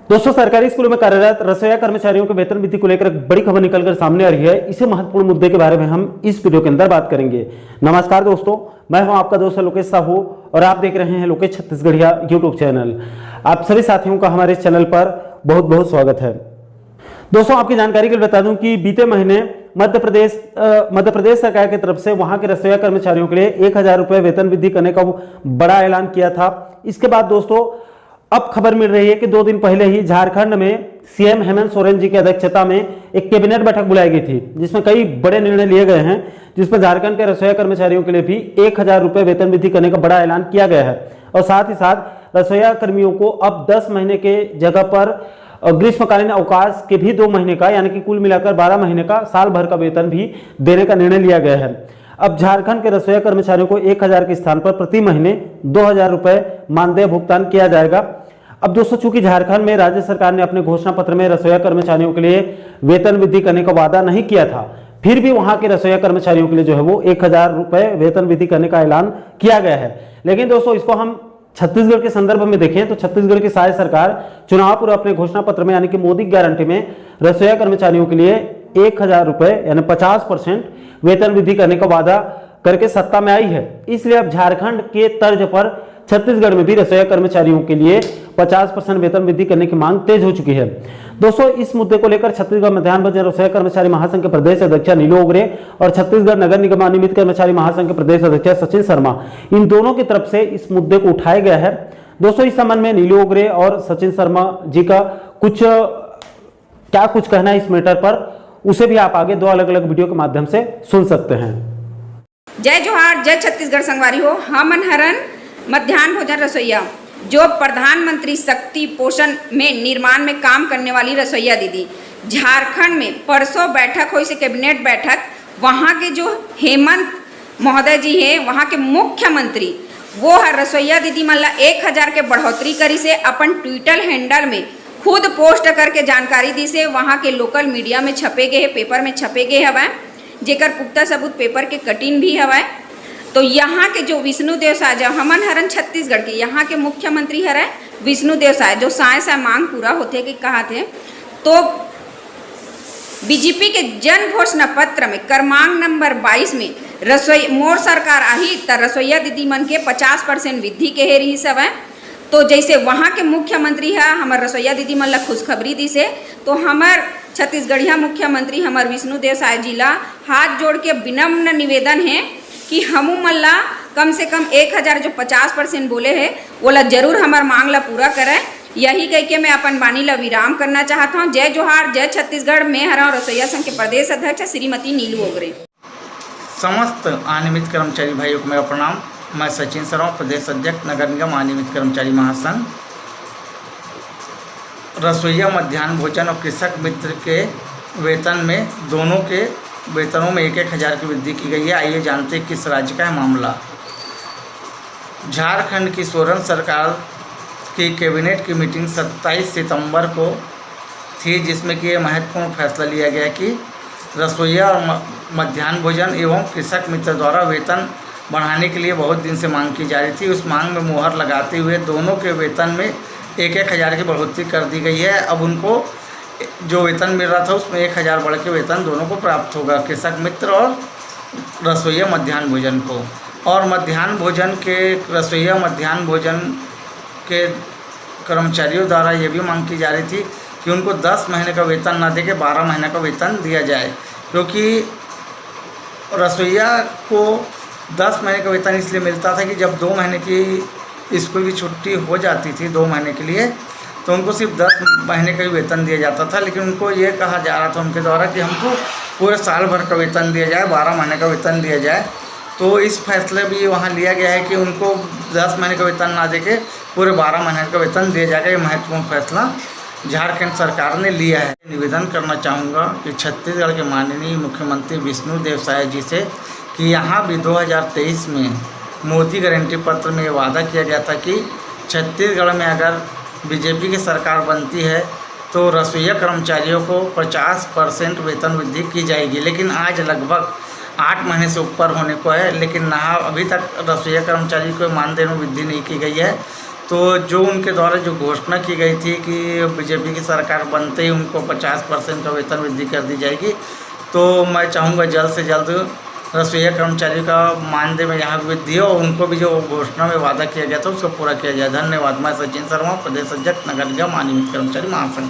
दोस्तों, सरकारी स्कूलों में कार्यरत रसोइया कर्मचारियों के वेतन वृद्धि को लेकर एक बड़ी खबर निकलकर सामने आ रही है। इसी महत्वपूर्ण मुद्दे के बारे में हम इस वीडियो के अंदर बात करेंगे। नमस्कार दोस्तों, मैं हूं आपका दोस्त लोकेश साहू और आप देख रहे हैं लोकेश छत्तीसगढ़िया यूट्यूब चैनल। आप सभी साथियों का हमारे चैनल पर बहुत बहुत स्वागत है। दोस्तों, आपकी जानकारी के लिए बता दूं कि बीते महीने मध्य प्रदेश सरकार की तरफ से वहां के रसोइया कर्मचारियों के लिए 1000 रुपये वेतन वृद्धि करने का बड़ा ऐलान किया था। इसके बाद दोस्तों अब खबर मिल रही है कि 2 दिन पहले ही झारखंड में सीएम हेमंत सोरेन जी की अध्यक्षता में एक कैबिनेट बैठक बुलाई गई थी, जिसमें कई बड़े निर्णय लिए गए हैं, जिसमें झारखंड के रसोइया कर्मचारियों के लिए भी 1000 रुपये वेतन वृद्धि करने का बड़ा ऐलान किया गया है। और साथ ही साथ रसोइया कर्मियों को अब 10 महीने के जगह पर ग्रीष्मकालीन अवकाश के भी 2 महीने का, यानी कि कुल मिलाकर 12 महीने का, साल भर का वेतन भी देने का निर्णय लिया गया है। अब झारखंड के रसोइया कर्मचारियों को 1000 के स्थान पर प्रति महीने 2000 रुपये मानदेय भुगतान किया जाएगा। अब दोस्तों, चूंकि झारखंड में राज्य सरकार ने अपने घोषणा पत्र में रसोइया कर्मचारियों के लिए वेतन वृद्धि करने का वादा नहीं किया था, फिर भी वहां के रसोइया कर्मचारियों के लिए जो है वो 1000 रुपये वेतन वृद्धि करने का ऐलान किया गया है। लेकिन दोस्तों, इसको हम छत्तीसगढ़ के संदर्भ में देखें तो छत्तीसगढ़ की शायद सरकार चुनाव पूर्व अपने घोषणा पत्र में, यानी कि मोदी गारंटी में, रसोइया कर्मचारियों के लिए 1000 रुपये यानी 50% वेतन वृद्धि करने का वादा करके सत्ता में आई है। इसलिए अब झारखंड के तर्ज पर छत्तीसगढ़ में भी रसोइया कर्मचारियों के लिए 50% वेतन वृद्धि करने की मांग तेज हो चुकी है। दोस्तों, इस मुद्दे को लेकर छत्तीसगढ़ मध्याह्न भोजन रसोइया कर्मचारी महासंघ के प्रदेश अध्यक्ष नीलू ओगरे और छत्तीसगढ़ नगर निगम अनियमित कर्मचारी महासंघ के प्रदेश अध्यक्ष सचिन शर्मा, इन दोनों की तरफ से इस मुद्दे को उठाया गया है। दोस्तों, इस संबंध में नीलू ओगरे और सचिन शर्मा जी का कुछ कहना है इस मैटर पर, उसे भी आप आगे 2 अलग अलग वीडियो के माध्यम से सुन सकते हैं। जय जोहार, जय छत्तीसगढ़ संगवारी हो। हमन हरन मध्याह्न भोजन रसोइया, जो प्रधानमंत्री शक्ति पोषण में निर्माण में काम करने वाली रसोइया दीदी। झारखंड में परसों बैठक हुई से कैबिनेट बैठक, वहाँ के जो हेमंत महोदय जी हैं, वहाँ के मुख्यमंत्री, वो हर रसोइया दीदी मन ला 1000 के बढ़ोतरी करी से अपन ट्विटर हैंडल में खुद पोस्ट करके जानकारी दी से। वहाँ के लोकल मीडिया में छपे गए, पेपर में छपे गए हवा, जेकर पुख्ता सबूत पेपर के कटिंग भी हवा। तो यहाँ के जो विष्णुदेव साय, जो हमन हरन छत्तीसगढ़ के यहाँ के मुख्यमंत्री हर विष्णुदेव साय, जो साय मांग पूरा होते कि कहा थे, तो बीजेपी के जन घोषणा पत्र में क्रमांक नंबर 22 में रसोई मोर सरकार आही त रसोइया दीदी मन के 50% वृद्धि के हे रही सब है। तो जैसे वहाँ के मुख्यमंत्री है हमार रसोइया दीदी मन ला खुशखबरी दी से, तो हमार छत्तीसगढ़िया मुख्यमंत्री हमार विष्णुदेव साय जी ला हाथ जोड़ के विनम्र निवेदन है कि हमू मन ला कम से कम 1000 जो 50% बोले हैं वो ला जरूर हमार मांग ला पूरा करें। यही कह के मैं अपन वाणी ला विराम करना चाहता हूँ। जय जोहार, जय छत्तीसगढ़। मैं हरा रसोइया संघ के प्रदेश अध्यक्ष श्रीमती नीलू ओगरे। समस्त अनियमित कर्मचारी भाइयों को मेरा प्रणाम। मैं सचिन शर्मा, प्रदेश अध्यक्ष नगर निगम अनियमित कर्मचारी महासंघ। रसोइया मध्याह्न भोजन और कृषक मित्र के वेतन में, दोनों के वेतनों में 1000 की वृद्धि की गई है। आइए जानते हैं किस राज्य का है मामला। झारखंड की सोरेन सरकार की कैबिनेट की मीटिंग 27 सितंबर को थी, जिसमें कि ये महत्वपूर्ण फैसला लिया गया कि रसोइया और मध्याह्न भोजन एवं कृषक मित्र द्वारा वेतन बढ़ाने के लिए बहुत दिन से मांग की जा रही थी। उस मांग में मुहर लगाते हुए दोनों के वेतन में 1000 की बढ़ोतरी कर दी गई है। अब उनको जो वेतन मिल रहा था उसमें 1000 बढ़ के वेतन दोनों को प्राप्त होगा, कृषक मित्र और रसोइया मध्याह्न भोजन को। और मध्याह्न भोजन के रसोइया मध्याह्न भोजन के कर्मचारियों द्वारा ये भी मांग की जा रही थी कि उनको 10 महीने का वेतन ना दे के 12 महीने का वेतन दिया जाए, क्योंकि रसोइया को 10 महीने का वेतन इसलिए मिलता था कि जब 2 महीने की स्कूल की छुट्टी हो जाती थी 2 महीने के लिए, तो उनको सिर्फ 10 महीने का ही वेतन दिया जाता था। लेकिन उनको ये कहा जा रहा था उनके द्वारा कि हमको पूरे साल भर का वेतन दिया जाए, 12 महीने का वेतन दिया जाए। तो इस फैसले भी वहाँ लिया गया है कि उनको 10 महीने का वेतन ना देके पूरे 12 महीने का वेतन दिया जाएगा। ये महत्वपूर्ण फैसला झारखंड सरकार ने लिया है। निवेदन करना चाहूँगा कि छत्तीसगढ़ के माननीय मुख्यमंत्री विष्णुदेव साय जी से कि यहाँ भी 2023 में मोदी गारंटी पत्र में वादा किया गया था कि छत्तीसगढ़ में अगर बीजेपी की सरकार बनती है तो रसोइया कर्मचारियों को 50% वेतन वृद्धि की जाएगी। लेकिन आज लगभग 8 महीने से ऊपर होने को है, लेकिन ना अभी तक रसोइया कर्मचारी को मानदेय में वृद्धि नहीं की गई है। तो जो उनके द्वारा जो घोषणा की गई थी कि बीजेपी की सरकार बनते ही उनको 50% का वेतन वृद्धि कर दी जाएगी, तो मैं चाहूँगा जल्द से जल्द रसोईया कर्मचारियों का मानदेय में यहाँ वृद्धि हो और उनको भी जो घोषणा में वादा किया गया था उसको पूरा किया जाए। धन्यवाद। मैं सचिन शर्मा, प्रदेश अध्यक्ष नगर निगम अनियमित कर्मचारी महासंघ।